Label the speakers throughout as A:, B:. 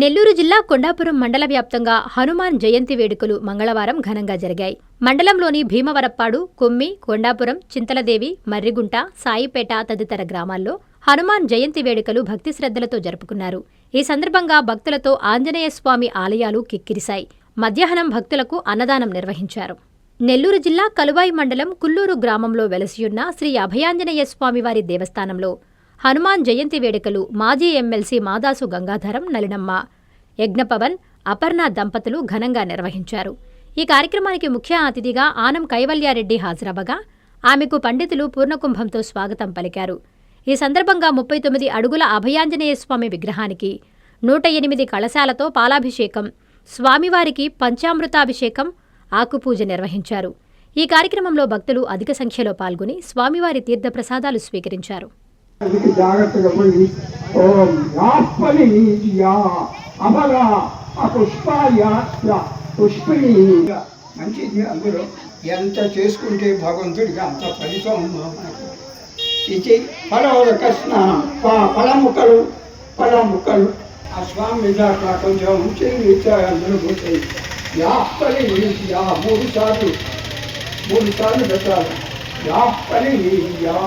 A: నెల్లూరు జిల్లా కొండాపురం మండల వ్యాప్తంగా హనుమాన్ జయంతి వేడుకలు మంగళవారం ఘనంగా జరిగాయి. మండలంలోని భీమవరప్పాడు, కొమ్మి, కొండాపురం, చింతలదేవి, మర్రిగుంట, సాయిపేట తదితర గ్రామాల్లో హనుమాన్ జయంతి వేడుకలు భక్తి శ్రద్ధలతో జరుపుకున్నారు. ఈ సందర్భంగా భక్తులతో ఆంజనేయస్వామి ఆలయాలు కిక్కిరిశాయి. మధ్యాహ్నం భక్తులకు అన్నదానం నిర్వహించారు. నెల్లూరు జిల్లా కలువాయి మండలం కుల్లూరు గ్రామంలో వెలసియున్న శ్రీ అభయాంజనేయస్వామివారి దేవస్థానంలో హనుమాన్ జయంతి వేడుకలు మాజీ ఎమ్మెల్సీ మాదాసు గంగాధరం, నలినమ్మ, యజ్ఞపవన్, అపర్ణ దంపతులు ఘనంగా నిర్వహించారు. ఈ కార్యక్రమానికి ముఖ్య అతిథిగా ఆనం కైవల్యారెడ్డి హాజరవ్వగా ఆమెకు పండితులు పూర్ణకుంభంతో స్వాగతం పలికారు. ఈ సందర్భంగా 39 అడుగుల అభయాంజనేయస్వామి విగ్రహానికి 108 కలశాలతో పాలాభిషేకం, స్వామివారికి పంచామృతాభిషేకం, ఆకుపూజ నిర్వహించారు. ఈ కార్యక్రమంలో భక్తులు అధిక సంఖ్యలో పాల్గొని స్వామివారి తీర్థప్రసాదాలు స్వీకరించారు.
B: జాగ్రత్తగా పోయి ఓం యాస్పలి యా అమల పుష్పాయ పుష్పిణి మంచిది. అందులో ఎంత చేసుకుంటే భగవంతుడికి అంత ఫలితం మనకు ఇది. ఫలవరక స్నానం, పళ్ళ ముక్కలు ఆ స్వామి మీద కొంచెం ఉంచి అందరూ పోతాయి. యాస్పలి యా మూడు సార్లు పెట్టాలి. యాస్పలి యా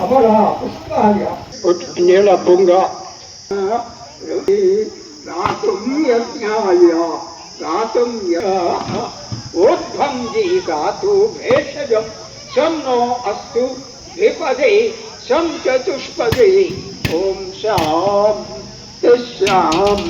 B: అమల పుష్పాయ నీళ్ళ పొంగ ఊర్ధ్వం జీగాతు భేషజం శం నో అస్తు ద్విపదే శం చతుష్పదే ఓం శాం శాం.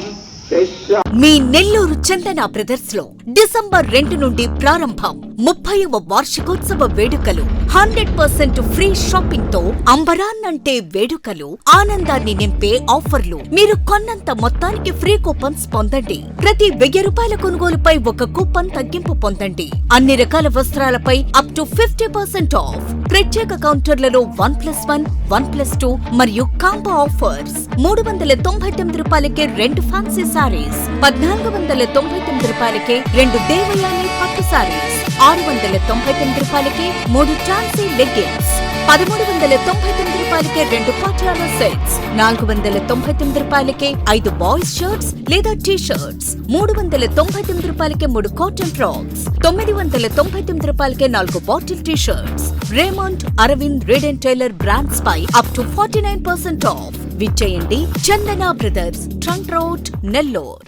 C: మీ నెల్లూరు చందన బ్రదర్స్ లో డిసెంబర్ 2 నుండి ప్రారంభం 30వ వార్షికోత్సవ వేడుకలు. 100% ఫ్రీ షాపింగ్ తో అంబరాన్నంటే వేడుకలు, ఆనందాన్ని నింపే ఆఫర్లు. మీరు కొన్నంత మొత్తానికి ఫ్రీ కూపన్స్ పొందండి. ప్రతి 1000 రూపాయల కొనుగోలుపై ఒక కూపన్ తగ్గింపు పొందండి. అన్ని రకాల వస్త్రాలపై అప్ టు 50% ఆఫ్. ప్రత్యేక కౌంటర్లలో 1+1, 1+2 మరియు కాంబో ఆఫర్స్. 399 రూపాయలకే 2 ఫ్యాన్సీ సారీస్, 1499 రూపాయలకే 2 దేవయాని పట్టు సారీస్, 699 రూపాయలకే 3 ఛాన్సీ లెగ్గిన్స్, 1399 రూపాయలకే 2 పాటియాలా సెట్స్, 499 రూపాయలకే 5 బాయ్స్ షర్ట్స్ లేదా టీ షర్ట్స్, 399 రూపాయలకే 3 కాటన్ ఫ్రాక్స్, 999 రూపాయలకే 4 bottle T shirts. Raymond, Arvind, Reid and Taylor brands పై అప్ టు 49% ఆఫ్. విచ్చేయండి Chandana brothers, trunk road, Nellore.